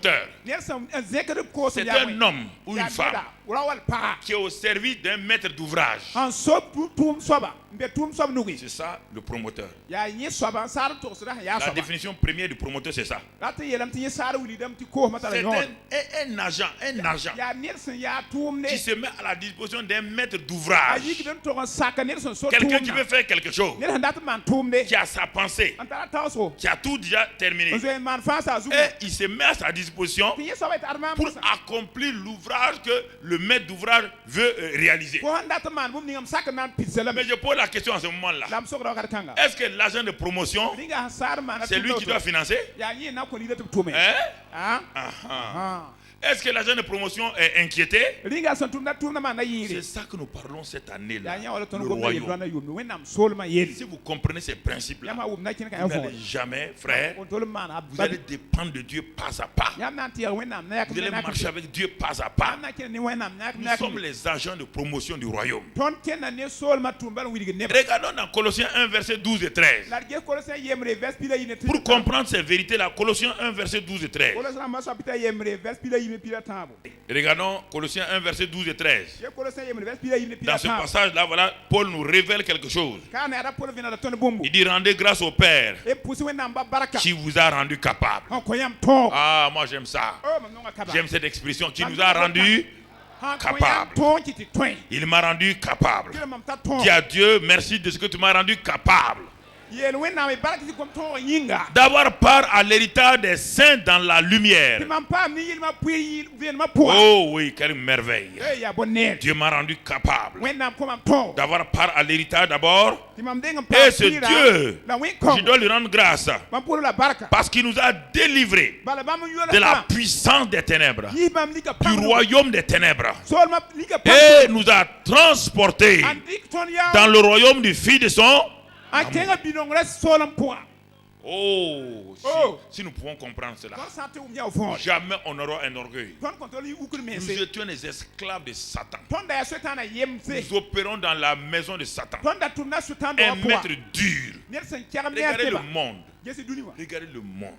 promoteur, c'est un homme ou une femme qui est au service d'un maître d'ouvrage. C'est ça le promoteur. La définition première du promoteur, c'est ça. C'est un agent qui se met à la disposition d'un maître d'ouvrage. Quelqu'un qui veut faire quelque chose, qui a sa pensée, qui a tout déjà terminé. Et il se met à sa disposition pour accomplir l'ouvrage que le maître d'ouvrage veut réaliser. Mais je pose la question à ce moment-là. Est-ce que l'agent de promotion, c'est lui qui doit financer? Est-ce que l'agent de promotion est inquiété? C'est ça que nous parlons cette année-là. Le royaume. Si vous comprenez ces principes-là, vous n'allez jamais, frère, vous allez dépendre de Dieu pas à pas. Vous allez marcher avec Dieu pas à pas. Nous sommes les agents de promotion du royaume. Regardons dans Colossiens 1, verset 12 et 13. Pour comprendre ces vérités-là, Colossiens 1, verset 12 et 13. Regardons Colossiens 1, verset 12 et 13. Dans ce passage-là, voilà, Paul nous révèle quelque chose. Il dit: rendez grâce au Père qui vous a rendu capable. Ah, moi j'aime ça. J'aime cette expression, qui nous a rendu capable. Il m'a rendu capable. Dis à Dieu: merci de ce que tu m'as rendu capable d'avoir part à l'héritage des saints dans la lumière. Oh oui, quelle merveille. Dieu m'a rendu capable d'avoir part à l'héritage d'abord. Et ce Dieu, je dois lui rendre grâce parce qu'il nous a délivrés de la puissance des ténèbres, du royaume des ténèbres, et nous a transportés dans le royaume du Fils de son amour. Oh, si nous pouvons comprendre cela, jamais on aura un orgueil. Nous étions les esclaves de Satan. Nous opérons dans la maison de Satan. Un maître dur. Regardez le monde. Regardez le monde.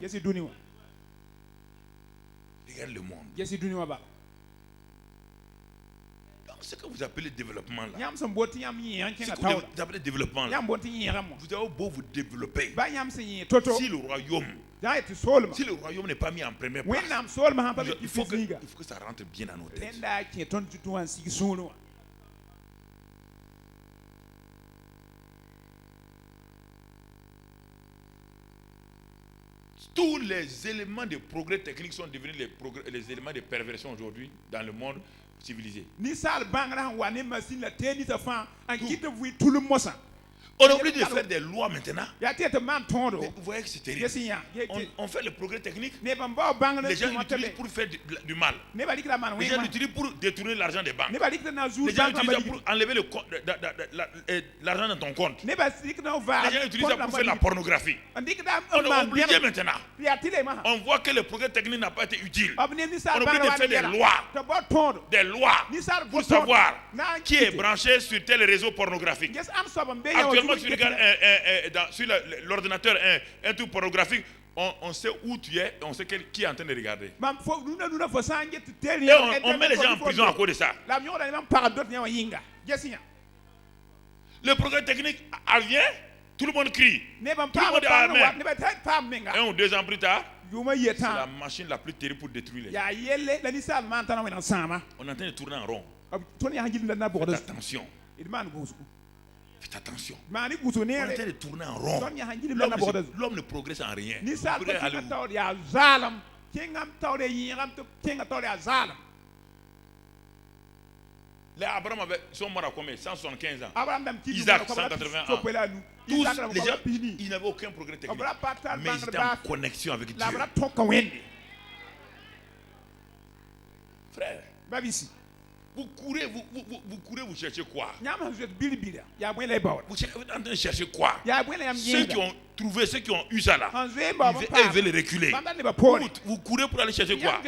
Regardez le monde. Ce que vous appelez développement là, ce que vous appelez développement là, vous avez beau vous développer, si le royaume n'est pas mis en première place, il faut que ça rentre bien dans nos têtes. Tous les éléments de progrès technique sont devenus les éléments de perversion aujourd'hui dans le monde civilisé. On a oublié de faire des lois maintenant. Vous voyez que c'est terrible. On fait le progrès technique. Les gens l'utilisent pour faire du mal. Les gens l'utilisent pour détourner l'argent des banques. Les gens l'utilisent pour enlever l'argent de ton compte. Les gens l'utilisent pour faire la pornographie. On a oublié maintenant. On voit que le progrès technique n'a pas été utile. On a oublié de faire des lois. Des lois pour savoir qui est branché sur tel réseau pornographique. Actuellement, tu regardes sur l'ordinateur un truc pornographique, on sait où tu es et on sait qui est en train de regarder. Et on met les gens en prison à cause de ça. Le progrès technique vient, tout le monde crie. Tout le monde dit amen. 1 ou 2 ans plus tard, c'est la machine la plus terrible pour détruire les gens. On est en train de tourner en rond. Faites attention. Faites attention. On est en train de tourner en rond. L'homme ne progresse en rien. Les Abraham sont morts à combien? 175 ans. Isaac, 180 ans. Tous les gens, ils n'avaient aucun progrès technique. Mais ils étaient en connexion avec Dieu. Frère, vous courez, vous cherchez quoi? Vous êtes en train de chercher quoi? Ceux qui ont trouvé, ceux qui ont eu ça là, ils veulent reculer. Vous courez pour aller chercher quoi?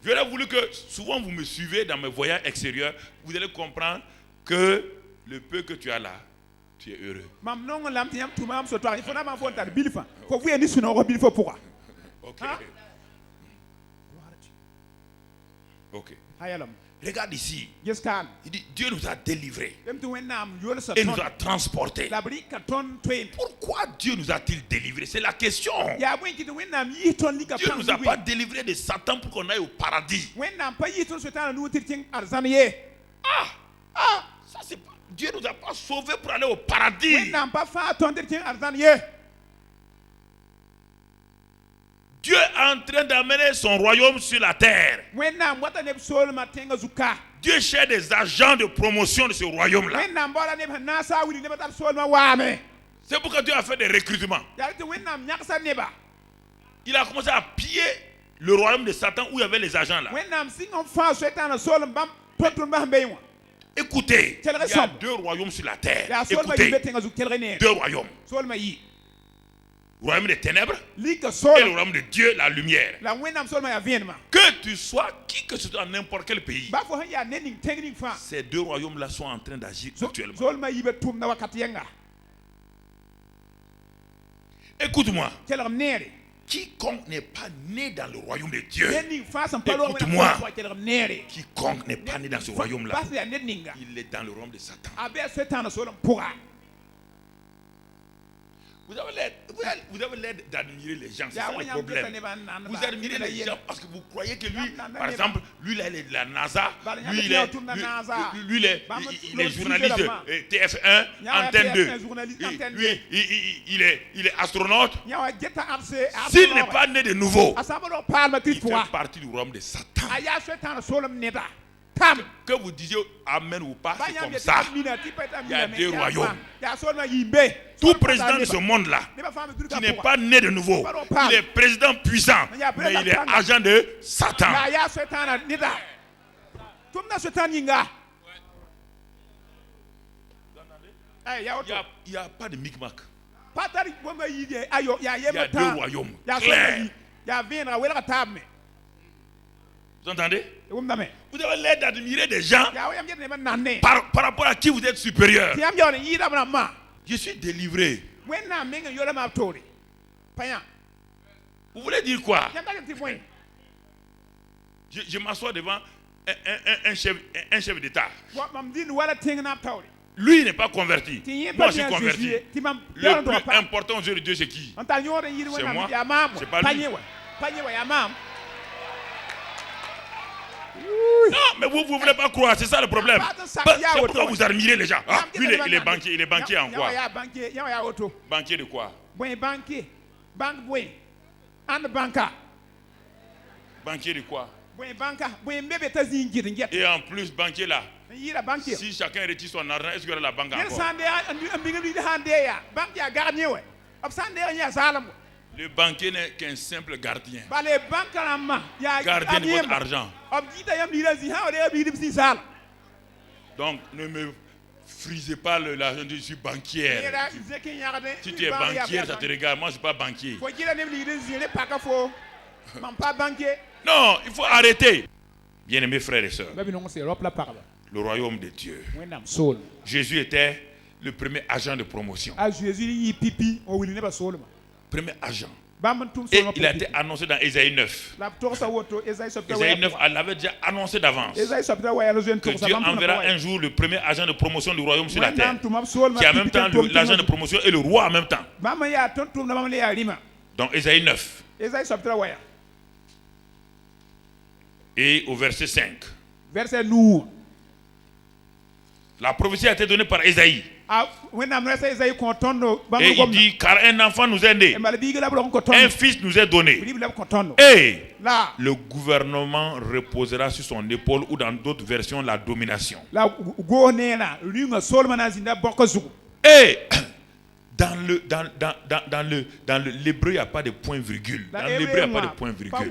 J'aurais voulu que souvent vous me suivez dans mes voyages extérieurs, vous allez comprendre que le peu que tu as là, Tu es heureux. Ok. Ok. Regarde ici. Il dit Dieu nous a délivrés et nous a transportés. Pourquoi Dieu nous a-t-il délivrés? C'est la question. Dieu ne nous a pas délivrés de Satan pour qu'on aille au paradis. Ça c'est pas. Dieu nous a pas sauvés pour aller au paradis. Dieu est en train d'amener son royaume sur la terre. Dieu cherche des agents de promotion de ce royaume-là. C'est pourquoi Dieu a fait des recrutements. Il a commencé à piller le royaume de Satan où il y avait les agents là. Écoutez, il y a 2 royaumes sur la terre. Écoutez, 2 royaumes. Le royaume des ténèbres et le royaume de Dieu, la lumière. Que tu sois qui que ce soit dans n'importe quel pays, ces 2 royaumes-là sont en train d'agir actuellement. Écoute-moi. Quiconque n'est pas né dans le royaume de Dieu, écoute-moi, quiconque n'est pas né dans ce royaume-là, il est dans le royaume de Satan. Vous avez l'air d'admirer les gens, c'est ça le problème. Vous admirez les gens parce que vous croyez que lui, par exemple, lui il est de la NASA, lui il est journaliste TF1, Antenne 2, lui il est astronaute. S'il n'est pas né de nouveau, il fait partie du royaume de Satan. Que vous disiez amen ou pas, c'est comme ça. Il y a 2 royaumes. Tout président de ce monde-là, qui n'est pas né de nouveau, il est président puissant, mais il est agent de Satan. Il n'y a pas de micmac. Il y a 2 royaumes clairs. Vous entendez? Vous avez l'air d'admirer des gens par rapport à qui vous êtes supérieur. Je suis délivré. Vous voulez dire quoi? Je m'assois devant un chef d'État. Lui il n'est pas converti. Moi je suis converti. Le plus important aux yeux de Dieu c'est qui? C'est moi. C'est pas lui. Non, mais vous ne voulez pas croire, c'est ça le problème. C'est pourquoi vous admirez les gens. Ah, lui, il est banquier en quoi? Banquier de quoi? Banquier de quoi? Et en plus, banquier là, si chacun retire son argent, est-ce qu'il y aura la banque encore? Le banquier n'est qu'un simple gardien. Gardien de votre argent. Donc ne me frisez pas l'argent, je suis banquière. Si tu es banquière, ça te regarde. Moi, je ne suis pas banquier. Non, il faut arrêter. Bien-aimés frères et sœurs, le royaume de Dieu. Jésus était le premier agent de promotion. Premier agent. Et il a été annoncé dans Ésaïe 9. Ésaïe 9, elle l'avait déjà annoncé d'avance. Que Dieu enverra un jour le premier agent de promotion du royaume sur la terre. Qui est en même temps l'agent de promotion et le roi en même temps. Donc Ésaïe 9. Et au verset 5. La prophétie a été donnée par Ésaïe. Et il dit, car un enfant nous est né, un fils nous est donné, et le gouvernement reposera sur son épaule, ou dans d'autres versions, la domination. Et dans l'hébreu, il n'y a pas de point virgule. Dans l'hébreu, il n'y a pas de point virgule.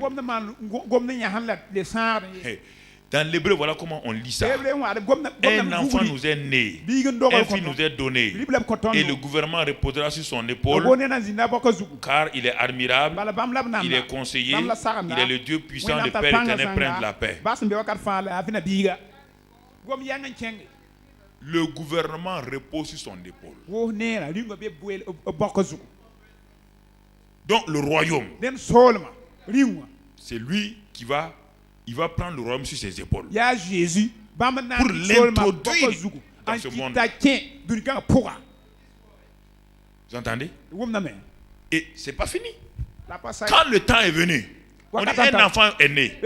Dans l'hébreu, voilà comment on lit ça. Un enfant nous est né, un fils nous est donné, et le gouvernement reposera sur son épaule, car il est admirable, il est conseiller, il est le Dieu puissant, le Père éternel, prince de la paix. le gouvernement repose sur son épaule. Donc le royaume, c'est lui qui va prendre le royaume sur ses épaules pour l'introduire dans ce monde. Vous entendez? Et c'est pas fini. Quand le temps est venu, on dit un enfant est né.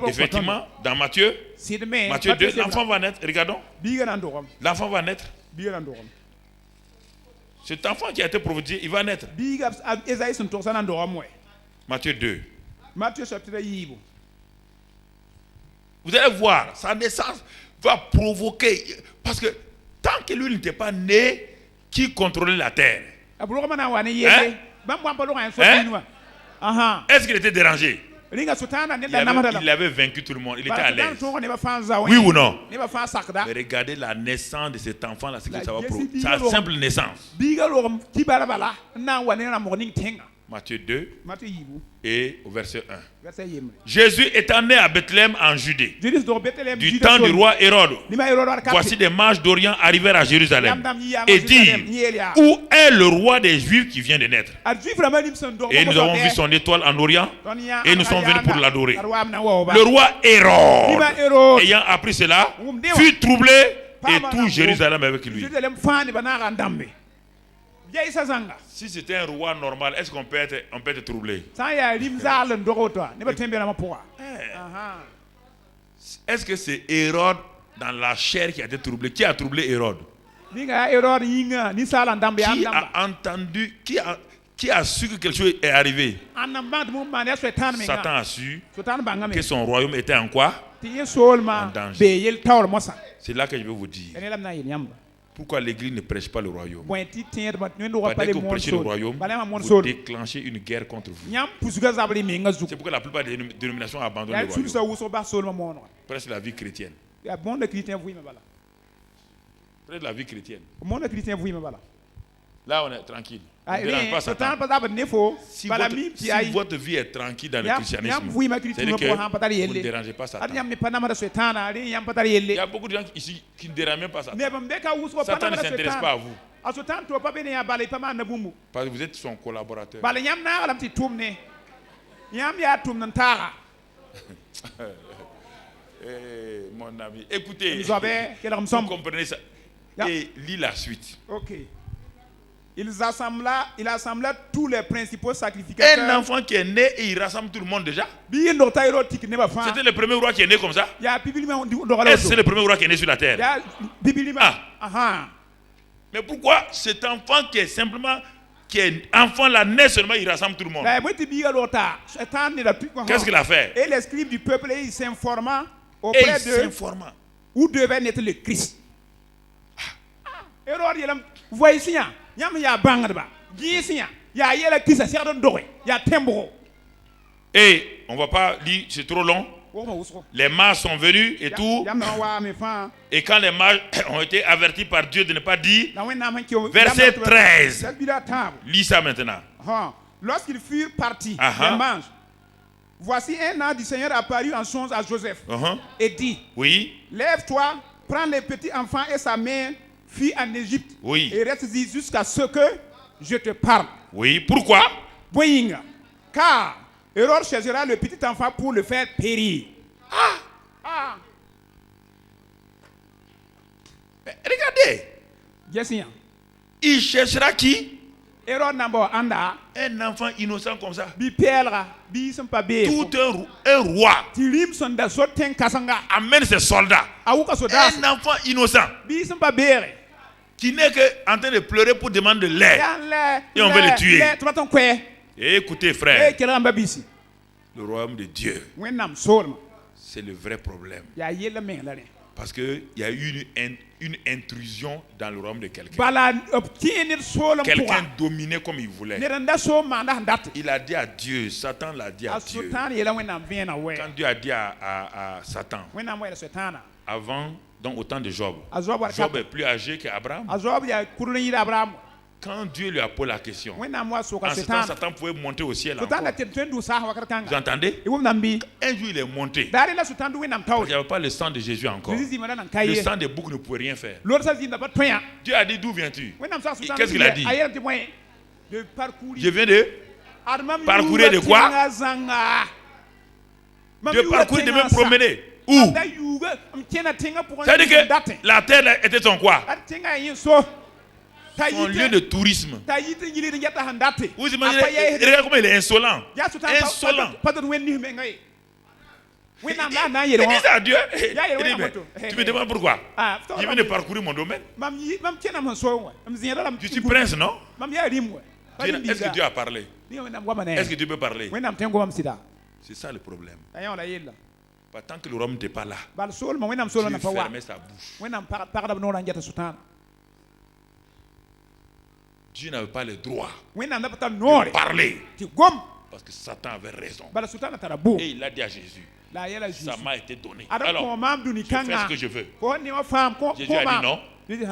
Effectivement, dans Matthieu 2, l'enfant va naître. Regardons. L'enfant va naître. Cet enfant qui a été prophétisé, il va naître. Matthieu 2. Vous allez voir, sa naissance va provoquer. Parce que tant que lui n'était pas né, qui contrôlait la terre? Est-ce qu'il était dérangé? Il avait vaincu tout le monde. Il était à l'aise. Oui ou non? Mais regardez la naissance de cet enfant-là, ce que ça va provoquer. Sa simple naissance. Matthieu 2 et au verset 1. Jésus étant né à Bethléem en Judée, du temps du roi Hérode, voici des mages d'Orient arrivèrent à Jérusalem et dirent: où est le roi des Juifs qui vient de naître? Et nous avons vu son étoile en Orient et nous sommes venus pour l'adorer. Le roi Hérode, ayant appris cela, fut troublé et tout Jérusalem avec lui. Si c'était un roi normal, est-ce qu'on peut être troublé? Est-ce que c'est Hérode dans la chair qui a été troublé? Qui a troublé Hérode? Qui a entendu, qui a su que quelque chose est arrivé? Satan a su que son royaume était en quoi? En danger. C'est là que je veux vous dire. Pourquoi l'Église ne prêche pas le royaume? Dès que vous prêchez le royaume, vous déclenchez une guerre contre vous. C'est pourquoi la plupart des dénominations abandonnent le royaume. Prêche la vie chrétienne. Prêche la vie chrétienne. Là, on est tranquille. On ne dérange pas Satan. Si votre vie est tranquille dans le christianisme, c'est-à-dire que vous ne dérangez pas Satan. Il y a beaucoup de gens ici qui ne dérangent même pas Satan. Satan ne s'intéresse pas à vous. Parce que vous êtes son collaborateur. Mon ami, écoutez, vous comprenez ça. Et lis la suite. Il assembla tous les principaux sacrificateurs. Un enfant qui est né et il rassemble tout le monde déjà. C'était le premier roi qui est né comme ça. Est-ce que c'est le premier roi qui est né sur la terre? Mais pourquoi cet enfant qui est simplement enfant là naît seulement, il rassemble tout le monde? Qu'est-ce qu'il a fait? Et les scribes du peuple, ils s'informant auprès d'eux où devait naître le Christ. Voyez ici, et on va pas lire, c'est trop long. Les mages sont venus et tout. Et quand les mages ont été avertis par Dieu de ne pas dire, verset 13. Lis ça maintenant. Lorsqu'ils furent partis, les mages, voici un ange du Seigneur apparu en songe à Joseph et dit: lève-toi, prends les petits enfants et sa mère, fuis en Égypte et reste-y jusqu'à ce que je te parle. Pourquoi? Car Hérode cherchera le petit enfant pour le faire périr. Regardez. Il cherchera qui? Un enfant innocent comme ça. Tout un roi amène ses soldats. Un enfant innocent qui n'est qu'en train de pleurer pour demander de l'aide. Et on veut le tuer. Et écoutez, frère, le royaume de Dieu, c'est le vrai problème. Parce qu'il y a eu une intrusion dans le royaume de quelqu'un. Quelqu'un dominait comme il voulait. Il a dit à Dieu, Satan l'a dit à Dieu. Quand Dieu a dit à Satan, avant, donc au temps de Job, Job est plus âgé qu'Abraham. Quand Dieu lui a posé la question, en ce temps, Satan pouvait monter au ciel encore. Vous entendez? Un jour, il est monté. Il n'y avait pas le sang de Jésus encore. Le sang des boucs ne pouvait rien faire. Dieu a dit, d'où viens-tu? Qu'est-ce qu'il a dit? Je viens de parcourir de quoi? De parcourir, de me promener. Où? Ça veut dire que la terre était son quoi? Son lieu de tourisme. Vous imaginez, regarde comment il est insolent. Insolent. Il dit ça à Dieu. Il dit, mais tu me demandes pourquoi? Je viens de parcourir mon domaine. Tu suis prince, non? Est-ce que Dieu a parlé? Est-ce que Dieu peut parler? C'est ça le problème. Tant que le roi n'était pas là, Dieu fermait sa bouche. Dieu n'avait pas le droit de parler. Parce que Satan avait raison. Et il a dit à Jésus, ça m'a été donné. Alors, je fais ce que je veux. Jésus a dit non. Il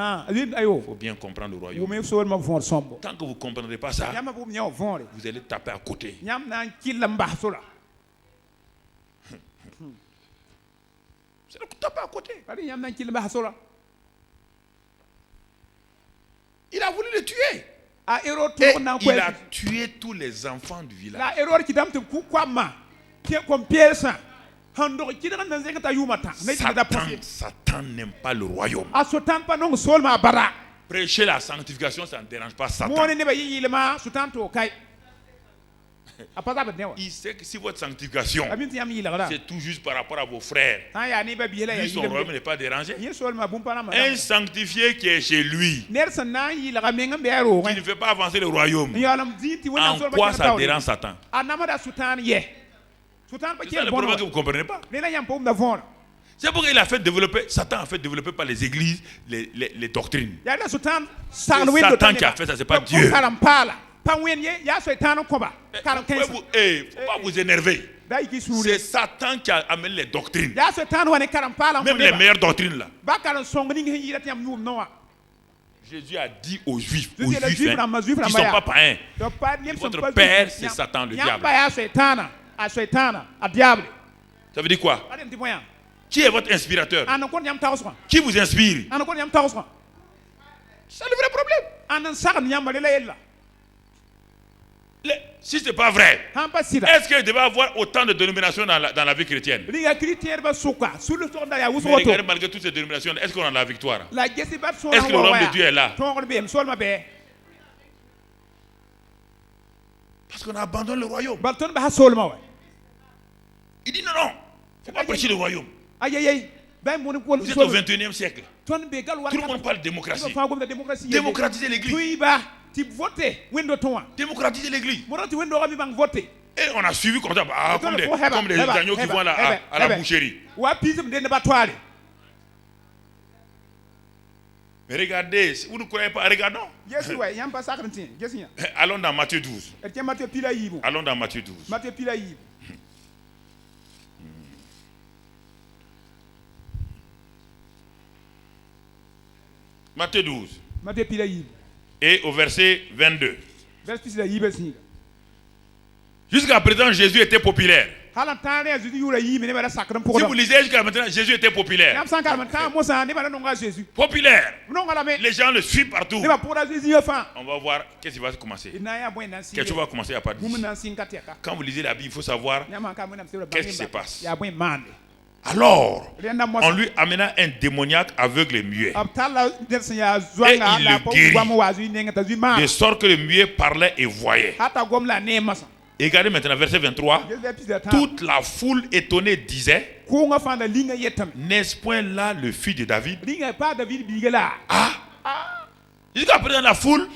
faut bien comprendre le royaume. Tant que vous ne comprendrez pas ça, vous allez taper à côté. C'est le taper à côté. Il a voulu le tuer. Et il a tué tous les enfants du village. Satan n'aime pas le royaume. Prêcher la sanctification, ça ne dérange pas Satan. Il sait que si votre sanctification, c'est tout juste par rapport à vos frères, lui, son royaume n'est pas dérangé. Un sanctifié qui est chez lui, qui ne fait pas avancer le royaume, en quoi ça dérange Satan? C'est ça le problème que vous ne comprenez pas. C'est pourquoi il a fait développer, Satan a fait développer par les églises les doctrines. C'est Satan qui a fait ça, c'est pas Dieu. Faut pas vous énerver. C'est Satan qui a amené les doctrines. Même les meilleures doctrines là. Jésus a dit aux Juifs qui ne sont pas païens, votre père c'est Satan, le diable. Ça veut dire quoi? Qui est votre inspirateur? Qui vous inspire? C'est le vrai problème. Si ce n'est pas vrai, est-ce qu'il devait y avoir autant de dénominations dans la vie chrétienne? Mais regardez, malgré toutes ces dénominations, est-ce qu'on a la victoire? Est-ce que le royaume de Dieu est là? Parce qu'on a abandonné le royaume. Il dit non, il ne faut pas prêcher le royaume. Vous êtes au 21e siècle. Tout le monde parle de démocratie. Démocratiser l'église. Démocratiser l'église. Et on a suivi comme ça, comme des agneaux qui vont à la boucherie. Mais regardez, vous ne croyez pas, regardons. Allons dans Matthieu 12. Allons dans Matthieu 12. Matthieu 12. Et au verset 22. Jusqu'à présent, Jésus était populaire. Si vous lisez jusqu'à maintenant, Jésus était populaire. Populaire. Les gens le suivent partout. On va voir qu'est-ce qui va commencer. Quelque chose va commencer à partir. Quand vous lisez la Bible, il faut savoir qu'est-ce qui se passe. Alors, on lui amena un démoniaque aveugle et muet. Et il le guérit, de sorte que le muet parlait et voyait. Et regardez maintenant, verset 23. Toute la foule étonnée disait, n'est-ce point là le fils de David? Jusqu'à présent, la foule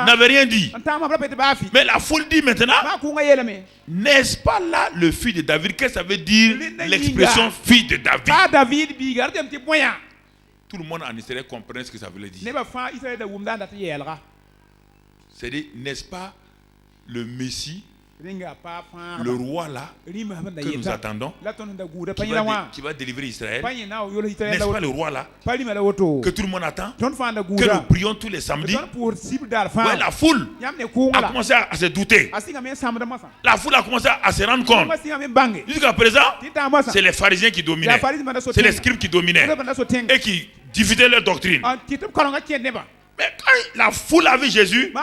n'avait rien dit. Mais la foule dit maintenant, n'est-ce pas là le fils de David? Qu'est-ce que ça veut dire l'expression fils de David? Tout le monde en Israël comprenait ce que ça voulait dire. C'est-à-dire, n'est-ce pas le Messie Le roi là, que nous attendons, qui va délivrer Israël, n'est-ce pas le roi là, que tout le monde attend, que nous prions tous les samedis. Ouais, la foule a commencé à se douter. La foule a commencé à se rendre compte. Jusqu'à présent, c'est les pharisiens qui dominaient, c'est les scribes qui dominaient et qui diffusaient leur doctrine. Mais quand la foule a vu Jésus,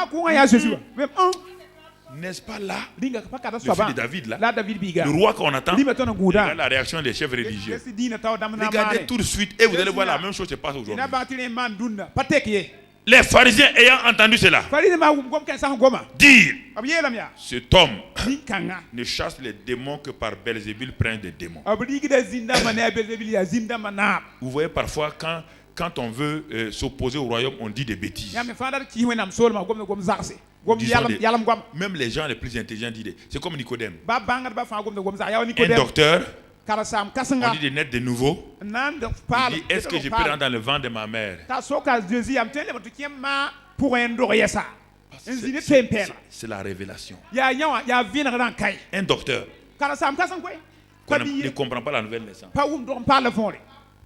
n'est-ce pas là, le fils de David là, le roi qu'on attend, regardez la réaction des chefs religieux. Regardez tout de suite et vous allez voir la même chose se passe aujourd'hui. Les pharisiens ayant entendu cela, dire, cet homme ne chasse les démons que par Belzébul, prince des démons. Vous voyez parfois quand on veut s'opposer au royaume, on dit des bêtises. Même les gens les plus intelligents disent, c'est comme Nicodème. Un docteur, on dit de naître de nouveau. Il dit, est-ce que je peux rentrer dans le ventre de ma mère? C'est la révélation. Un docteur ne comprend pas la nouvelle naissance.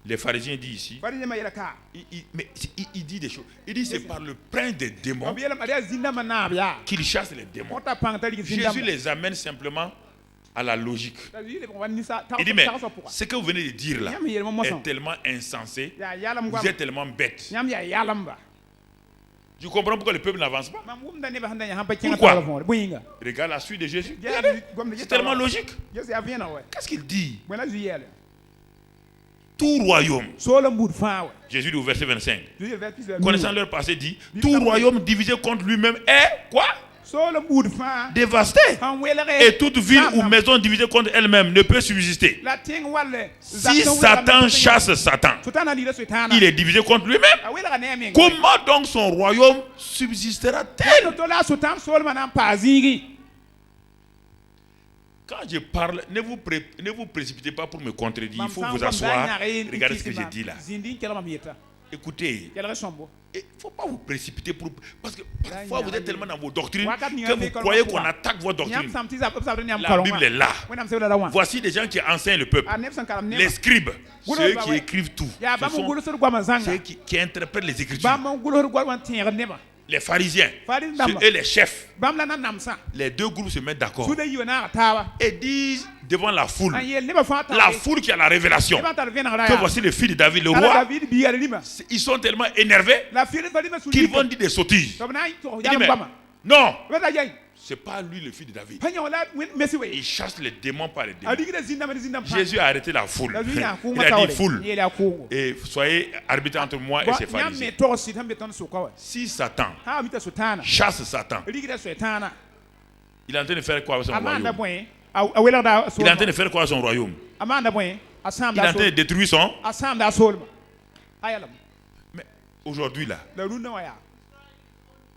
Les pharisiens disent ici, il dit des choses. Il dit c'est par le prince des démons qu'il chasse les démons. Jésus les amène simplement à la logique. Il dit mais ce que vous venez de dire là est tellement insensé, vous êtes tellement bête. Je comprends pourquoi le peuple n'avance pas. Pourquoi? Regarde la suite de Jésus. C'est tellement logique. Qu'est-ce qu'il dit? Tout royaume, Jésus dit au verset 25, connaissant leur passé, dit, tout royaume divisé contre lui-même est quoi? Dévasté. Et toute ville ou maison divisée contre elle-même ne peut subsister. Si Satan chasse Satan, il est divisé contre lui-même. Comment donc son royaume subsistera-t-il? Quand je parle, ne vous précipitez pas pour me contredire. Il faut vous asseoir. Regardez ce que j'ai dit là. Écoutez, il ne faut pas vous précipiter parce que parfois vous êtes tellement dans vos doctrines que vous croyez qu'on attaque votre doctrine. La Bible est là. Voici des gens qui enseignent le peuple. Les scribes, ceux qui écrivent tout. Ce sont ceux qui interprètent les Écritures. Les pharisiens et les chefs, les deux groupes se mettent d'accord et disent devant la foule qui a la révélation, que voici le fils de David, le roi. Ils sont tellement énervés qu'ils vont dire des sottises. Il dit mais non, c'est pas lui le fils de David. Il chasse les démons par les démons. Jésus a arrêté la foule. Il a dit foule, et soyez arbitre entre moi et ces pharisiens. Si Satan chasse Satan, il est en train de faire quoi avec son royaume? Il est en train de faire quoi avec son royaume? Il est en train de détruire son. Mais aujourd'hui là,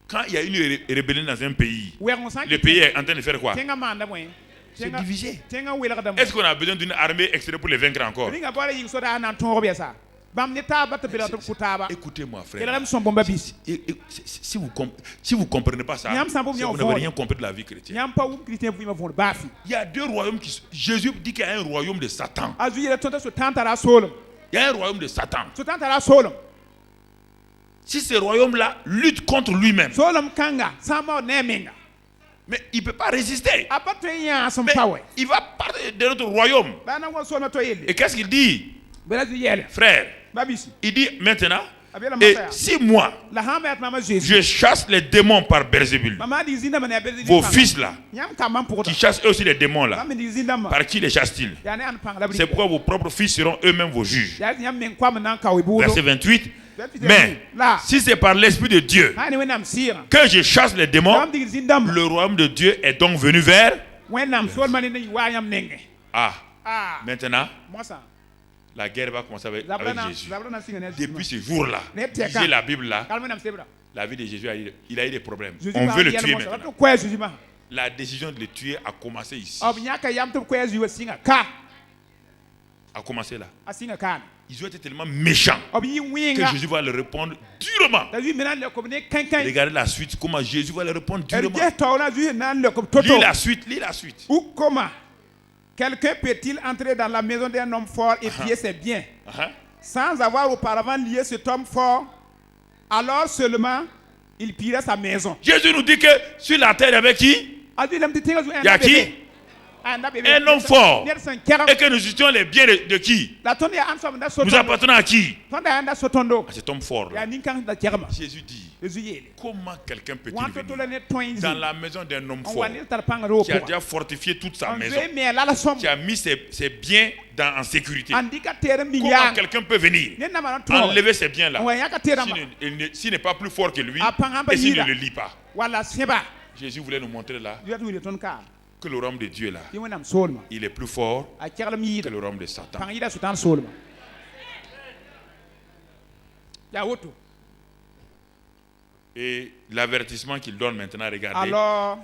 quand il y a une rébellion dans un pays, le pays est en train de faire quoi? C'est divisé. Est-ce qu'on a besoin d'une armée extérieure pour les vaincre encore? Écoutez-moi, frère. Si vous ne comprenez pas ça, vous n'avez rien compris de la vie chrétienne. Il y a deux royaumes qui... Jésus dit qu'il y a un royaume de Satan. Il y a un royaume de Satan. Si ce royaume-là lutte contre lui-même, mais il ne peut pas résister. Mais il va partir de notre royaume. Et qu'est-ce qu'il dit? Frère, il dit maintenant, et si moi, je chasse les démons par Belzébul, vos fils là, qui chassent eux aussi les démons là, par qui les chassent-ils? C'est pourquoi vos propres fils seront eux-mêmes vos juges. Verset 28. Mais si c'est par l'Esprit de Dieu que je chasse les démons, le royaume de Dieu est donc venu vers. Maintenant, la guerre va commencer avec Jésus. Depuis ce jour-là, lisez la Bible là, la vie de Jésus, il a eu des problèmes. On veut le tuer maintenant. La décision de le tuer a commencé ici. A commencé là. ils ont été tellement méchants que Jésus va leur répondre durement. Regardez la suite, comment Jésus va leur répondre durement. Lis la suite, lis la suite. Ou comment quelqu'un peut-il entrer dans la maison d'un homme fort et piller ses biens sans avoir auparavant lié cet homme fort? Alors seulement il pillerait sa maison. Jésus nous dit que sur la terre, il y avait qui? Il y a qui? Un homme fort. Et que nous étions les biens de qui? Nous appartenons à qui? À cet homme fort là. Jésus dit, comment quelqu'un peut-il venir dans la maison d'un homme fort qui a déjà fortifié toute sa maison, qui a mis ses biens en sécurité? Comment quelqu'un peut venir enlever ses biens là s'il n'est pas plus fort que lui et s'il ne le lit pas? Jésus voulait nous montrer là que le royaume de Dieu là, il est plus fort que le royaume de Satan. Et l'avertissement qu'il donne maintenant, regardez,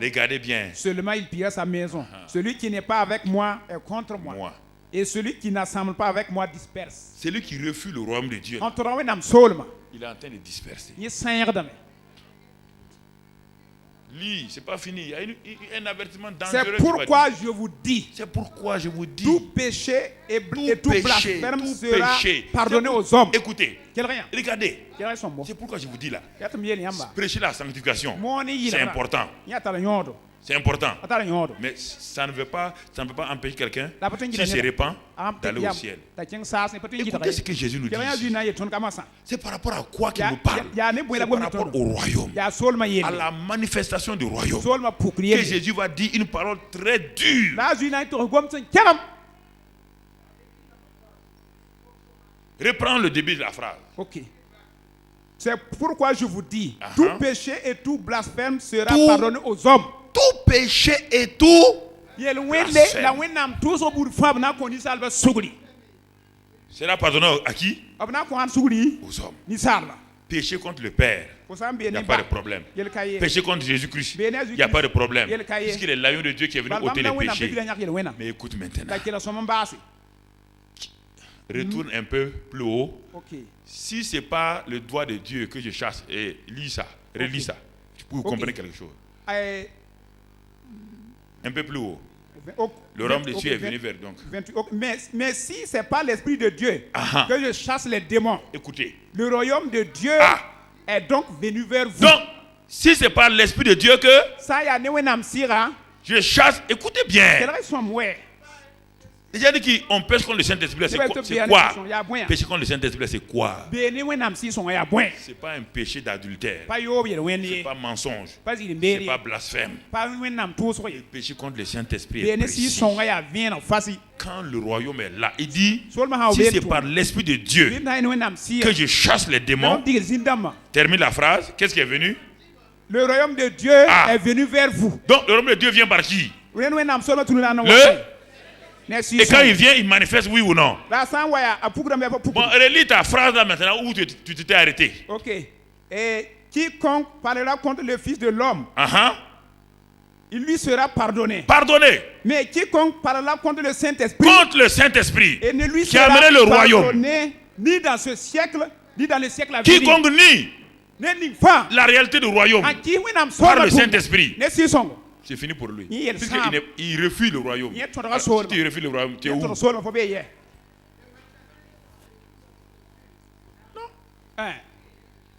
regardez bien. Seulement il pillera sa maison. Celui qui n'est pas avec moi est contre moi. Et celui qui n'assemble pas avec moi disperse. Celui qui refuse le royaume de Dieu, il est en train de disperser. Lui, c'est pas fini. Il y a un avertissement dangereux. C'est pourquoi je vous dis. C'est pourquoi je vous dis. Tout péché et tout blasphème sera pardonné aux hommes. Écoutez, regardez. C'est pourquoi je vous dis là. Prêcher la sanctification, c'est important. C'est important. Mais ça ne veut pas empêcher quelqu'un qui se répand d'aller au ciel. Écoutez ce que Jésus nous dit. C'est par rapport à quoi qu'il nous parle. C'est par rapport au royaume, à la manifestation du royaume, que Jésus va dire une parole très dure. Reprends le début de la phrase. C'est pourquoi je vous dis, tout péché et tout blasphème sera pardonné aux hommes. Tout péché et tout sera pardonné à qui? Aux hommes. Péché contre le Père, il n'y a pas de problème. Péché contre Jésus-Christ, il n'y a pas de problème. Puisqu'il est l'agneau de Dieu qui est venu ôter les péchés. Mais écoute maintenant. Retourne un peu plus haut. Si ce n'est pas le doigt de Dieu que je chasse, et lis ça, relis ça, pour comprendre quelque chose. Un peu plus haut. Le royaume de Dieu est venu vers donc. Mais si ce n'est pas l'Esprit de Dieu que je chasse les démons, écoutez, le royaume de Dieu est donc venu vers vous. Donc, si ce n'est pas l'Esprit de Dieu que je chasse, écoutez bien. Déjà dit qu'on pêche contre le Saint-Esprit, c'est quoi? Péché contre le Saint-Esprit, c'est quoi? C'est pas un péché d'adultère. C'est pas mensonge. C'est pas blasphème. Le péché contre le Saint-Esprit est précis. Quand le royaume est là, il dit, si c'est par l'Esprit de Dieu que je chasse les démons, termine la phrase, qu'est-ce qui est venu? Le royaume de Dieu est venu vers vous. Donc le royaume de Dieu vient par qui? Et quand il vient, il manifeste oui ou non. Bon, relis ta phrase là maintenant où tu t'es arrêté. Et quiconque parlera contre le Fils de l'homme, il lui sera pardonné. Mais quiconque parlera contre le Saint-Esprit, et ne lui sera pardonné ni dans ce siècle, ni dans le siècle à venir. Quiconque nie la réalité du royaume par le Saint-Esprit, c'est fini pour lui. Puisqu'il refuse le royaume. Si tu refuses le royaume, tu es où? Non.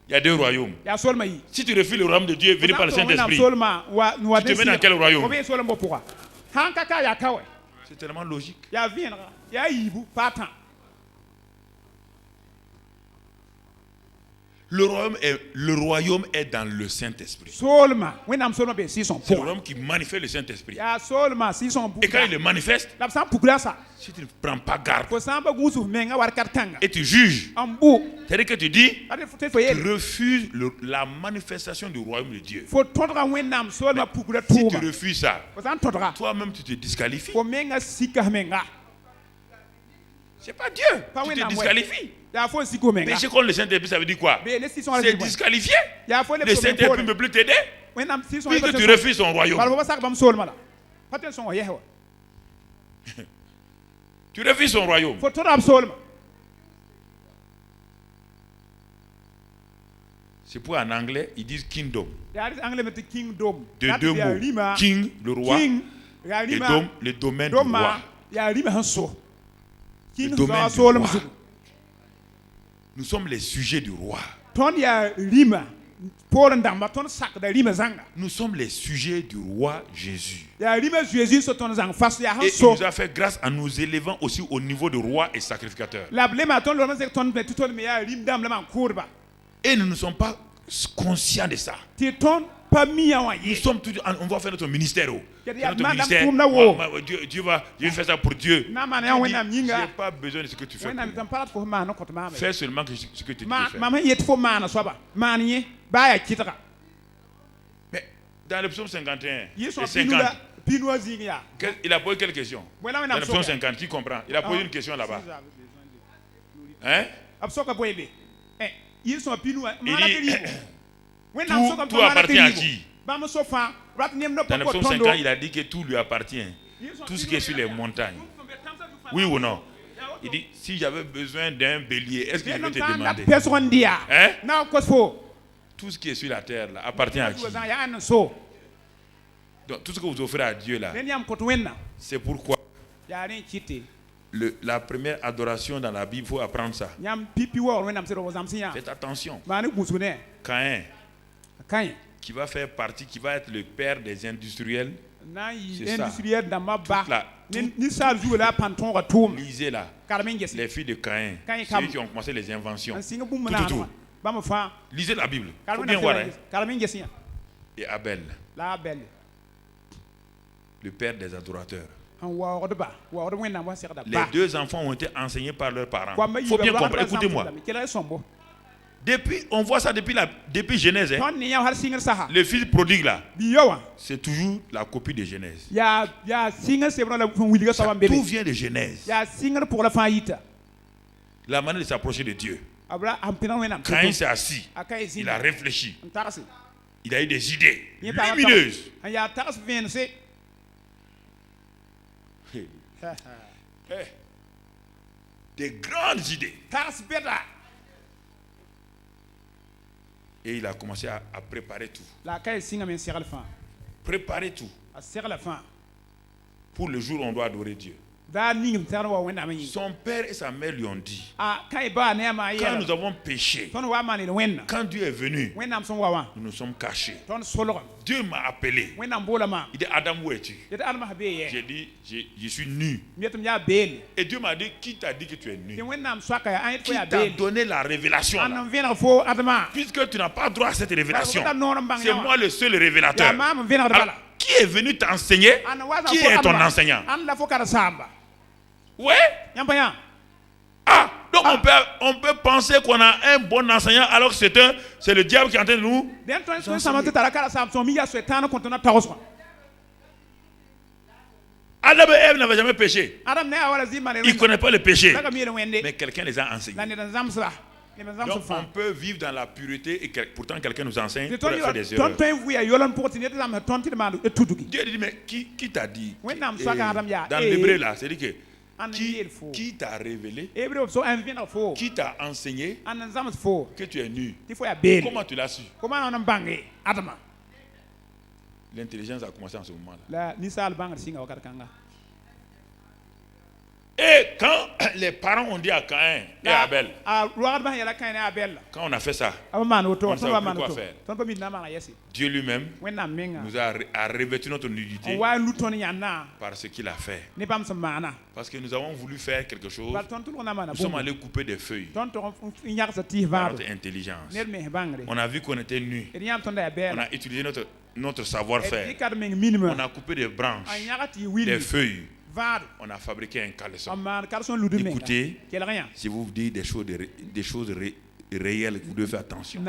Il y a deux royaumes. Si tu refuses le royaume de Dieu venu par le Saint-Esprit, tu te mets dans quel royaume? C'est tellement logique. Le royaume est dans le Saint-Esprit. C'est le royaume qui manifeste le Saint-Esprit. Et quand il le manifeste, si tu ne prends pas garde et tu juges, c'est-à-dire que tu dis, tu refuses la manifestation du royaume de Dieu. Si tu refuses ça, toi-même tu te disqualifies. C'est pas Dieu, tu te disqualifies. Péché contre le Saint-Esprit, ça veut dire quoi? C'est disqualifié. Le Saint-Esprit ne peut plus t'aider puisque tu refuses son royaume. Tu refuses son royaume. C'est pour en anglais, ils disent kingdom. Kingdom. De deux mots. King, le roi. King, et dom, le domaine du roi. Le domaine du roi. Nous sommes les sujets du roi. Nous sommes les sujets du roi Jésus. Et il nous a fait grâce en nous élevant aussi au niveau du roi et sacrificateur. Et nous ne sommes pas conscients de ça. Nous sommes tous, on va faire notre ministère. Dieu va faire ça pour Dieu. Je n'ai pas besoin de ce que tu fais. Fais seulement ce que tu dis faire. Mais dans le psaume 51 et 50, il a posé quelle question? Dans le psaume 50, qui comprend? Il a posé une question là-bas. Hein? Il dit, tout appartient à qui? Dans le psaume 50, il a dit que tout lui appartient. Tout ce qui est sur les montagnes. Oui ou non? Il dit, si j'avais besoin d'un bélier, est-ce que je vais te demander? Hein? Tout ce qui est sur la terre là, appartient à qui? Donc tout ce que vous offrez à Dieu là, c'est pourquoi la première adoration dans la Bible, il faut apprendre ça. Faites attention. Caïn, qui va faire partie, qui va être le père des industriels. C'est ça. Lisez là. Les filles de Caïn, ceux qui ont commencé les inventions. Tout. Lisez la Bible. Il faut bien voir. Hein. Et Abel, le père des adorateurs. Les deux enfants ont été enseignés par leurs parents. Il faut bien comprendre. Écoutez-moi. On voit ça depuis Genèse. Hein. Le fils prodigue là, c'est toujours la copie de Genèse. Tout vient de Genèse. La manière de s'approcher de Dieu. Quand il s'est assis, il a réfléchi. Il a eu des idées lumineuses. Des grandes idées. Et il a commencé à préparer tout. Préparer tout. Pour le jour où on doit adorer Dieu. Son père et sa mère lui ont dit, quand nous avons péché, quand Dieu est venu, nous nous sommes cachés. Dieu m'a appelé. Il dit, Adam, où es-tu? J'ai dit, je suis nu. Et Dieu m'a dit, qui t'a dit que tu es nu? Qui t'a donné la révélation là? Puisque tu n'as pas droit à cette révélation, c'est moi le seul révélateur. Alors, qui est venu t'enseigner? Qui est ton enseignant? Ouais. Ah, donc on peut penser qu'on a un bon enseignant alors que c'est le diable qui est en train de nous. Adam et Ève n'avaient jamais péché. Ils ne connaissent pas le péché. Mais quelqu'un les a enseignés. Donc on peut vivre dans la pureté et pourtant quelqu'un nous enseigne pour faire des erreurs. Dieu dit, mais qui t'a dit? Dans l'hébreu là, c'est dit que qui t'a révélé, qui t'a enseigné que tu es nu? Comment tu l'as su? L'intelligence a commencé en ce moment-là. Et quand les parents ont dit à Caïn et Abel, quand on a fait ça, on ne savait plus quoi faire. Dieu lui-même nous a revêtu notre nudité par ce qu'il a fait. Parce que nous avons voulu faire quelque chose, nous sommes allés couper des feuilles par notre intelligence. On a vu qu'on était nus. On a utilisé notre savoir-faire. On a coupé des branches, des feuilles. On a fabriqué un caleçon. Écoutez, si vous dites des choses réelles, vous devez faire attention.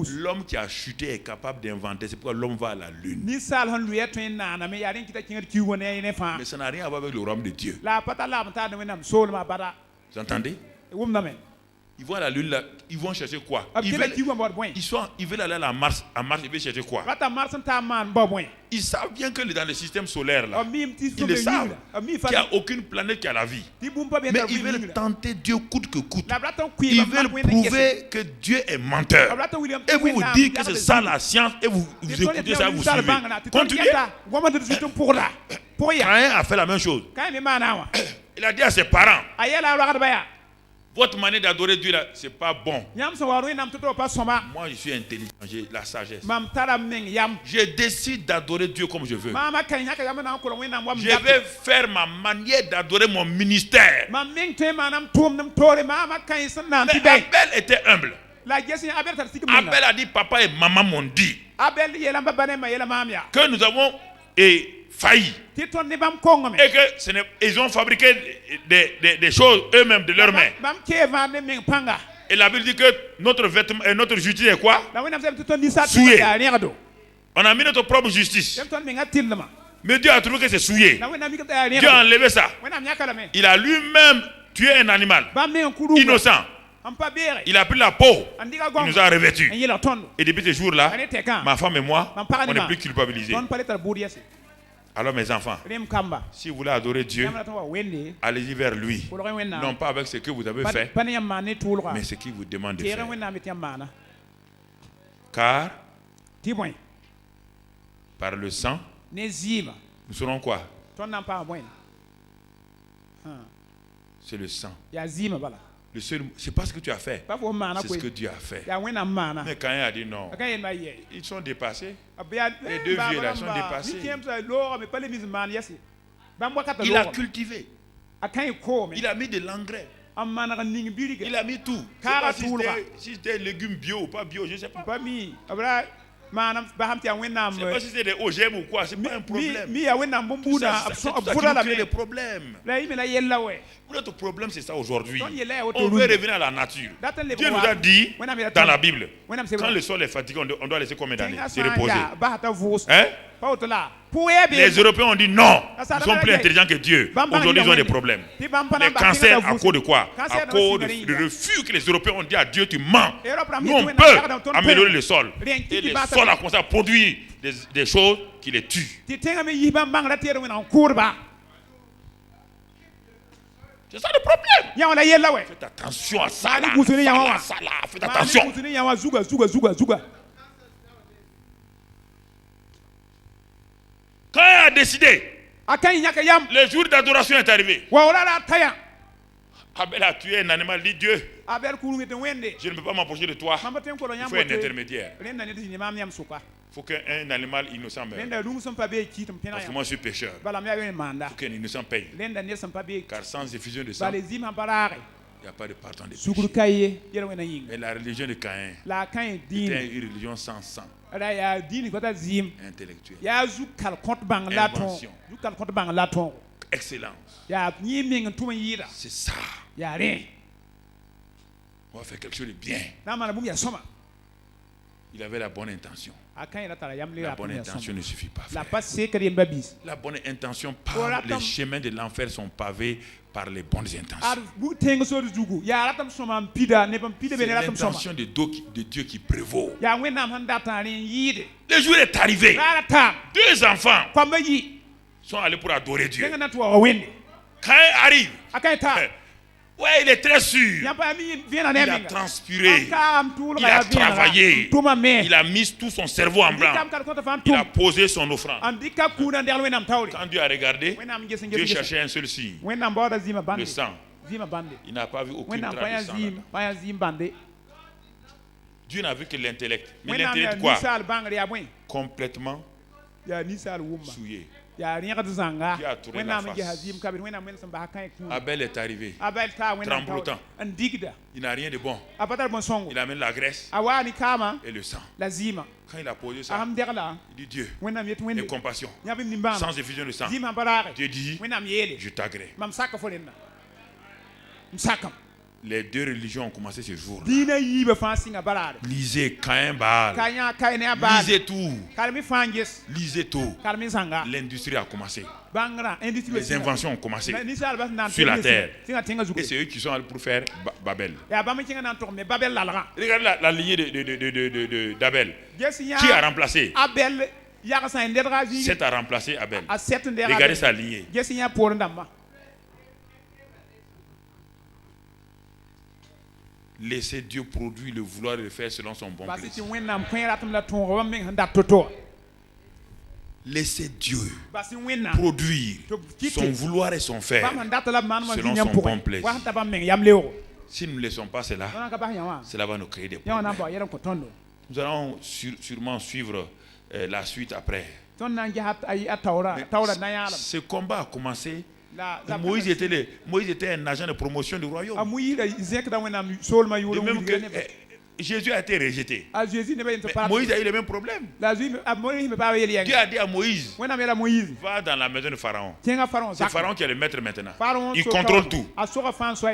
L'homme qui a chuté est capable d'inventer. C'est pourquoi l'homme va à la lune. Mais ça n'a rien à voir avec le royaume de Dieu. Vous entendez? Ils vont à la lune là, ils vont chercher quoi? Ils veulent aller à la Mars, ils veulent chercher quoi? Ils savent bien que dans le système solaire là, ils le savent, qu'il n'y a aucune planète qui a la vie. Mais ils veulent tenter Dieu coûte que coûte. Ils veulent prouver que Dieu est menteur. Et vous vous dites que c'est ça la science et vous écoutez ça, vous suivez. Continuez. Caïn a fait la même chose. Il a dit à ses parents, votre manière d'adorer Dieu là, c'est pas bon. Moi je suis intelligent, j'ai la sagesse. Je décide d'adorer Dieu comme je veux. Je vais faire ma manière d'adorer mon ministère. Mais Abel était humble. Abel a dit, papa et maman m'ont dit que nous avons failli. Et que ils ont fabriqué des choses eux-mêmes de leurs mains. Et la Bible dit que notre vêtement et notre justice est quoi? Souillé. On a mis notre propre justice. Mais Dieu a trouvé que c'est souillé. Dieu a enlevé ça. Il a lui-même tué un animal innocent. Il a pris la peau, il nous a revêtus. Et depuis ce jour-là, ma femme et moi, on n'est plus culpabilisés. Alors mes enfants, si vous voulez adorer Dieu, allez-y vers lui. Non pas avec ce que vous avez fait, mais ce qu'il vous demande de faire. Car par le sang, nous serons quoi? C'est le sang. C'est pas ce que tu as fait, c'est ce que Dieu a fait. Mais quand il a dit non, ils sont dépassés. Les deux vieux là sont dépassés. Il a cultivé. Il a mis de l'engrais. Il a mis tout. Si c'était légumes bio ou pas bio, je ne sais pas. Je ne sais pas si c'est des OGM ou quoi, c'est pas un problème. Tout ça crée des problèmes. Notre problème, c'est ça aujourd'hui. On veut revenir à la nature. Dieu nous a dit dans la Bible, quand le sol est fatigué, on doit laisser combien d'années se reposer. Les Européens ont dit non, ils sont plus intelligents que Dieu. Aujourd'hui, ils ont des problèmes. Les cancers, à cause de quoi? À cause du refus que les Européens ont dit à Dieu, tu mens. Nous, on peut améliorer le sol. Et le sol a commencé à produire des choses qui les tuent. C'est ça le problème. Faites attention à ça. Faites attention. Quand il a décidé, le jour d'adoration est arrivé. Abel a tué un animal, dit Dieu, je ne peux pas m'approcher de toi. Il faut un intermédiaire. Il faut qu'un animal innocent meure. Parce que moi je suis pécheur. Il faut qu'un innocent paye. Car sans effusion de sang, il n'y a pas de pardon des péchés. Mais la religion de Caïn était une religion sans sang. Intellectuelle. Invention. Excellence. C'est ça. On va faire quelque chose de bien. Il avait la bonne intention. La bonne intention ne suffit pas. La bonne intention, les chemins de l'enfer sont pavés par les bonnes intentions. C'est l'intention de Dieu qui prévaut. Le jour est arrivé. Deux enfants sont allés pour adorer Dieu. Quand il arrive, ouais, il est très sûr. Il a transpiré. Il a travaillé. Il a mis tout son cerveau en blanc. Il a posé son offrande. Quand Dieu a regardé, Dieu cherchait un seul signe. Le sang. Il n'a pas vu aucune trace de sang. Dieu n'a vu que l'intellect. Mais l'intellect quoi? Complètement souillé. Dieu a tourné la face. Abel est arrivé, tremblotant. Il n'a rien de bon. Il amène la graisse et le sang. Quand il a posé ça, il dit Dieu, et compassion, sans effusion de sang. Dieu dit, je t'agrée. Les deux religions ont commencé ce jour. Lisez Caïn Baal. Lisez tout. Lisez tout. L'industrie a commencé. Les inventions ont commencé sur la terre. Et c'est eux qui sont allés pour faire Babel. Regardez la lignée d'Abel. Qui a remplacé? Seth a remplacé Abel. Regardez sa lignée. Laissez Dieu produire le vouloir et le faire selon son bon plaisir. Laissez Dieu produire son vouloir et son faire selon son bon plaisir. Si nous ne laissons pas cela, cela va nous créer des problèmes. Nous allons sûrement suivre la suite après. Ce combat a commencé. Moïse était un agent de promotion du royaume. De même que Jésus a été rejeté. Moïse a eu le même problème. Dieu a dit à Moïse, va dans la maison de Pharaon. C'est Pharaon qui est le maître maintenant. Il contrôle tout.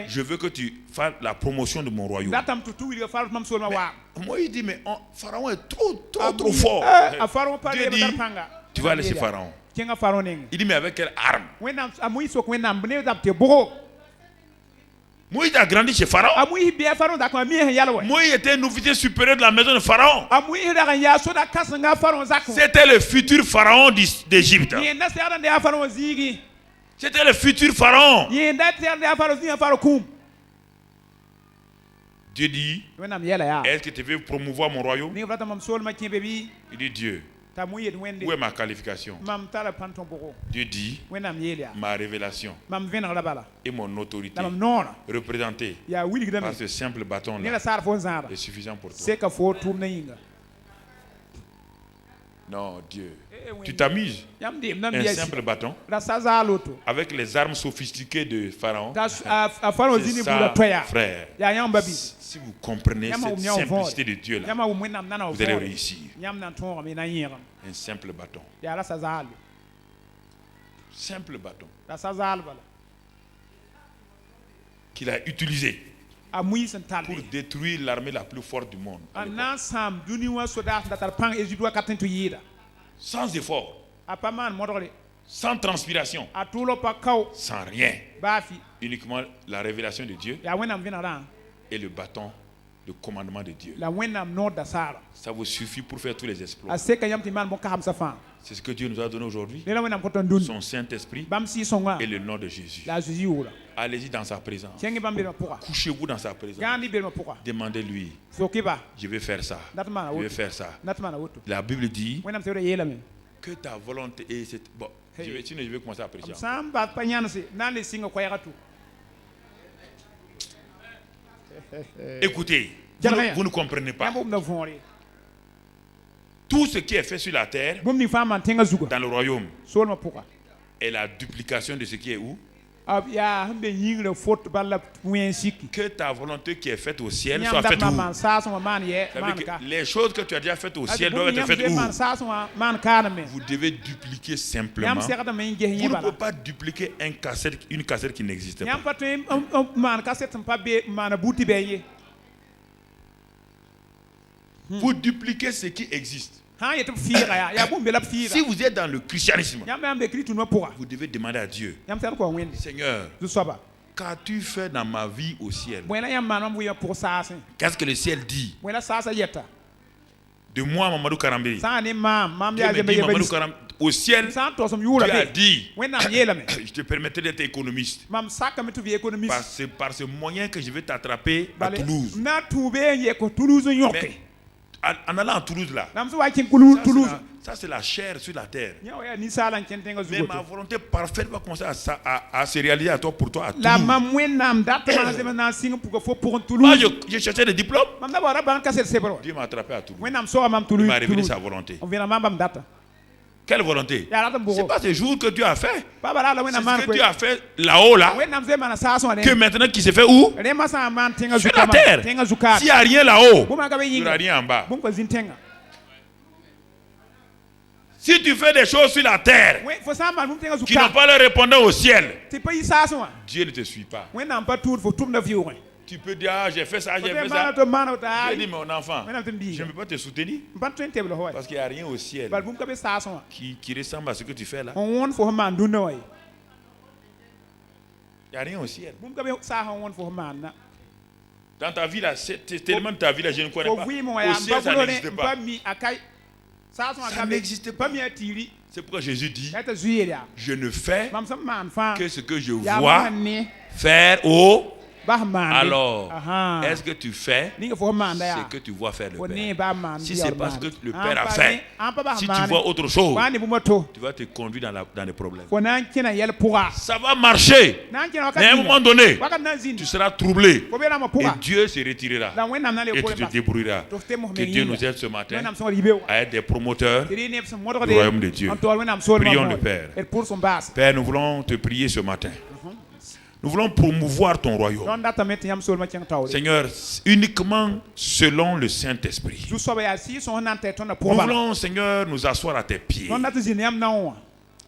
Je veux que tu fasses la promotion de mon royaume. Mais Moïse dit, mais Pharaon est trop fort. Dieu dit, tu vas laisser Pharaon. Il dit, mais avec quelle arme? Moïse a grandi chez Pharaon. Moïse était un officier supérieur de la maison de Pharaon. C'était le futur Pharaon d'Égypte. C'était le futur Pharaon. Dieu dit, est-ce que tu veux promouvoir mon royaume? Il dit, Dieu, où est ma qualification? Dieu dit, ma révélation et mon autorité représentée par ce simple bâton-là est suffisant pour toi. Non, Dieu. Tu t'amuses. Un simple bâton avec les armes sophistiquées de Pharaon. C'est ça, frère. Si vous comprenez cette simplicité de Dieu là, vous allez réussir. Un simple bâton. Simple bâton qu'il a utilisé pour détruire l'armée la plus forte du monde. Sans effort, sans transpiration, sans rien, uniquement la révélation de Dieu et le bâton de commandement de Dieu. Ça vous suffit pour faire tous les exploits. C'est ce que Dieu nous a donné aujourd'hui, son Saint-Esprit et le nom de Jésus. Allez-y dans sa présence. Couchez-vous dans sa présence. Demandez-lui, je vais faire ça, je vais faire ça. La Bible dit que ta volonté est... Bon, je vais commencer à prêcher. Écoutez, vous ne comprenez pas. Tout ce qui est fait sur la terre, dans le royaume, est la duplication de ce qui est où? Que ta volonté qui est faite au ciel soit faite où? Les choses que tu as déjà faites au ciel doivent être faites où? Vous devez dupliquer simplement. Vous ne pouvez pas dupliquer une cassette qui n'existe pas. Vous dupliquez ce qui existe. Si vous êtes dans le christianisme, vous devez demander à Dieu, Seigneur, qu'as-tu fait dans ma vie au ciel? Qu'est-ce que le ciel dit de moi, Mamadou Karambé? Au ciel, Dieu a dit, je te permettrai d'être économiste. C'est par ce moyen que je vais t'attraper à Toulouse. Mais, en allant à Toulouse là, ça c'est la chair sur la terre. Mais ma volonté parfaite va commencer à se réaliser à toi pour toi à Toulouse. Moi je cherchais des diplômes. Dieu m'a attrapé à Toulouse. Il m'a révélé sa volonté. Quelle volonté? C'est pas ce jour que Dieu a fait. C'est ce que Dieu a fait là-haut là. Que maintenant qui se fait où? Sur la terre. S'il n'y a rien là-haut, il n'y aura rien en bas. Si tu fais des choses sur la terre qui n'ont pas le répondant au ciel, Dieu ne te suit pas. Tu peux dire, ah, j'ai fait ça, j'ai fait ça. Je dis, mon enfant, je ne peux pas te soutenir. Parce qu'il n'y a rien au ciel qui ressemble à ce que tu fais là. Il n'y a rien au ciel. Dans ta vie là, c'est tellement de ta vie là, je ne connais pas. Au ciel, ça n'existe pas. Ça n'existe pas. C'est pourquoi Jésus dit, je ne fais que ce que je vois faire au... Alors, est-ce que tu fais ce que tu vois faire le Père? Si ce n'est pas ce que le Père a fait, si tu vois autre chose, tu vas te conduire dans les problèmes. Ça va marcher. Mais à un moment donné, tu seras troublé. Et Dieu se retirera. Et tu te débrouilleras. Que Dieu nous aide ce matin à être des promoteurs du royaume de Dieu. Prions le Père. Père, nous voulons te prier ce matin. Nous voulons promouvoir ton royaume. Seigneur, uniquement selon le Saint-Esprit. Nous voulons, Seigneur, nous asseoir à tes pieds.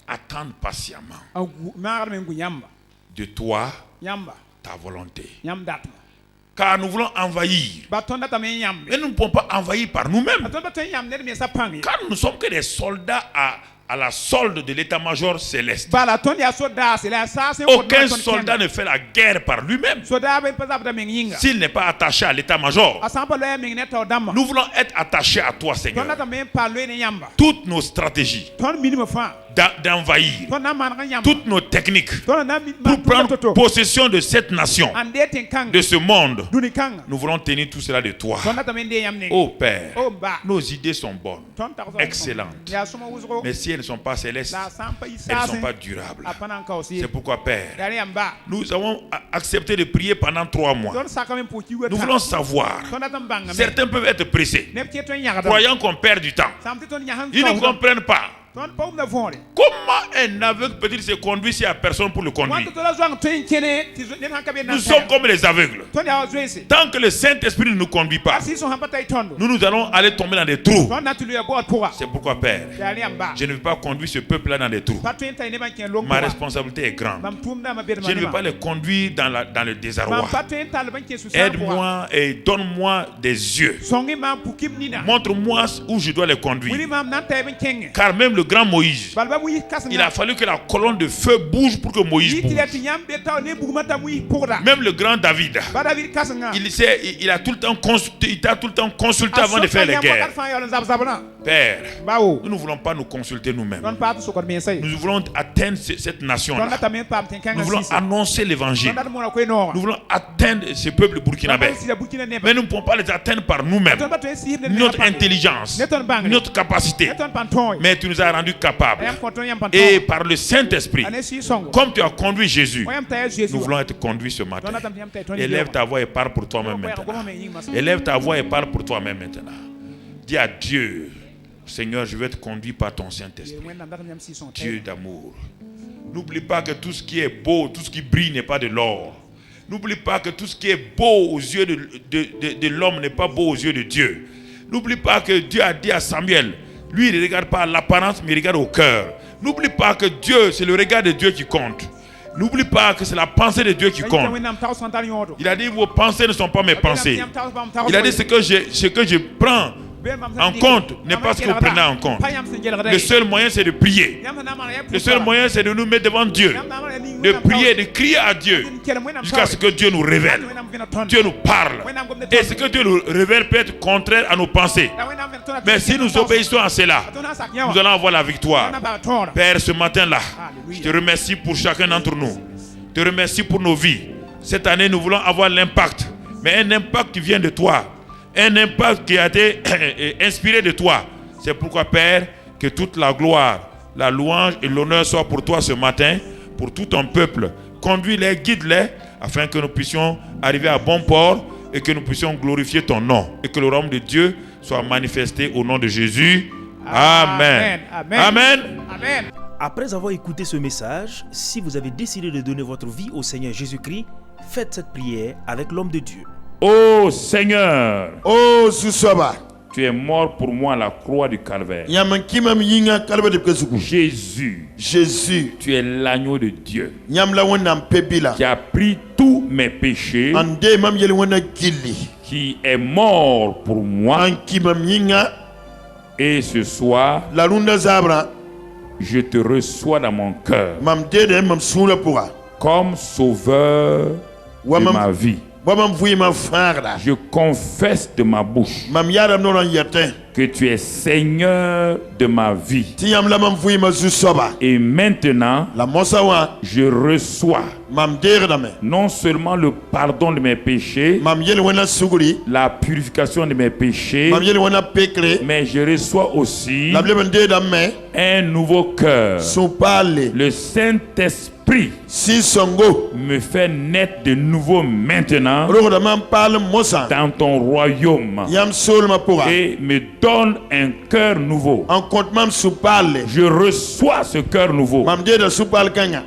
Attendre patiemment de toi ta volonté. Car nous voulons envahir. Mais nous ne pouvons pas envahir par nous-mêmes. Car nous ne sommes que des soldats à la solde de l'état-major céleste. Aucun soldat ne fait la guerre par lui-même s'il n'est pas attaché à l'état-major. Nous voulons être attachés à toi, Seigneur. Toutes nos stratégies d'envahir, toutes nos techniques pour prendre possession de cette nation, de ce monde, nous voulons tenir tout cela de toi. Oh Père, nos idées sont bonnes, excellentes, mais si elles ne sont pas célestes, elles ne sont pas durables. C'est pourquoi, Père, nous avons accepté de prier pendant 3 mois. Nous voulons savoir, certains peuvent être pressés, croyant qu'on perd du temps. Ils ne comprennent pas. Comment un aveugle peut-il se conduire s'il n'y a personne pour le conduire? Nous sommes comme les aveugles. Tant que le Saint-Esprit ne nous conduit pas, nous allons aller tomber dans des trous. C'est pourquoi, Père, je ne veux pas conduire ce peuple-là dans des trous. Ma responsabilité est grande. Je ne veux pas les conduire dans le désarroi. Aide-moi et donne-moi des yeux. Montre-moi où je dois les conduire. Car même le grand Moïse, il a fallu que la colonne de feu bouge pour que Moïse bouge. Même le grand David, il a tout le temps consulté avant de faire les guerres. Père, nous ne voulons pas nous consulter nous-mêmes. Nous voulons atteindre cette nation-là. Nous voulons annoncer l'évangile. Nous voulons atteindre ce peuple burkinabé. Mais nous ne pouvons pas les atteindre par nous-mêmes. Notre intelligence, notre capacité. Mais tu nous as rendus capables. Et par le Saint-Esprit, comme tu as conduit Jésus, nous voulons être conduits ce matin. Élève ta voix et parle pour toi-même maintenant. Élève ta voix et parle pour toi-même maintenant. Dis à Dieu, Seigneur, je veux être conduit par ton Saint-Esprit. Dieu d'amour. N'oublie pas que tout ce qui est beau, tout ce qui brille n'est pas de l'or. N'oublie pas que tout ce qui est beau aux yeux de l'homme n'est pas beau aux yeux de Dieu. N'oublie pas que Dieu a dit à Samuel, lui, il ne regarde pas l'apparence, mais il regarde au cœur. N'oublie pas que Dieu, c'est le regard de Dieu qui compte. N'oublie pas que c'est la pensée de Dieu qui compte. Il a dit, vos pensées ne sont pas mes pensées. Il a dit, ce que je prends en compte n'est pas ce que vous prenez en compte. Le seul moyen, c'est de prier. Le seul moyen, c'est de nous mettre devant Dieu. De prier, de crier à Dieu jusqu'à ce que Dieu nous révèle. Dieu nous parle. Et ce que Dieu nous révèle peut être contraire à nos pensées. Mais si nous obéissons à cela, nous allons avoir la victoire. Père, ce matin-là, je te remercie pour chacun d'entre nous. Je te remercie pour nos vies. Cette année, nous voulons avoir l'impact. Mais un impact qui vient de toi. Un impact qui a été inspiré de toi. C'est pourquoi, Père, que toute la gloire, la louange et l'honneur soient pour toi ce matin, pour tout ton peuple. Conduis-les, guide-les, afin que nous puissions arriver à bon port et que nous puissions glorifier ton nom. Et que le royaume de Dieu soit manifesté au nom de Jésus. Amen. Amen. Amen. Amen. Après avoir écouté ce message, si vous avez décidé de donner votre vie au Seigneur Jésus-Christ, faites cette prière avec l'homme de Dieu. Ô Seigneur, ô Susaba, Tu es mort pour moi à la croix du Calvaire. Jésus, tu es l'agneau de Dieu qui a pris tous mes péchés, qui est mort pour moi. Et ce soir, je te reçois dans mon cœur comme sauveur de ma vie. Je confesse de ma bouche que tu es Seigneur de ma vie. Et maintenant, je reçois non seulement le pardon de mes péchés, la purification de mes péchés, mais je reçois aussi un nouveau cœur. Le Saint-Esprit me fait naître de nouveau maintenant dans ton royaume et me donne un cœur nouveau. Je reçois ce cœur nouveau.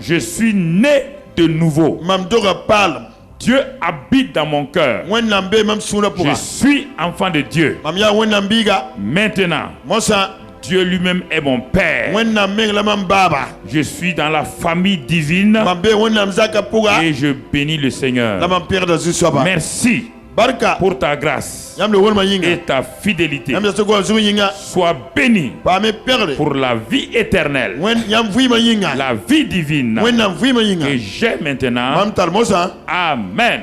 Je suis né de nouveau. Dieu habite dans mon cœur. Je suis enfant de Dieu. Maintenant, Dieu lui-même est mon Père. Je suis dans la famille divine et je bénis le Seigneur. Merci pour ta grâce et ta fidélité. Sois béni pour la vie éternelle, la vie divine que j'ai maintenant. Amen.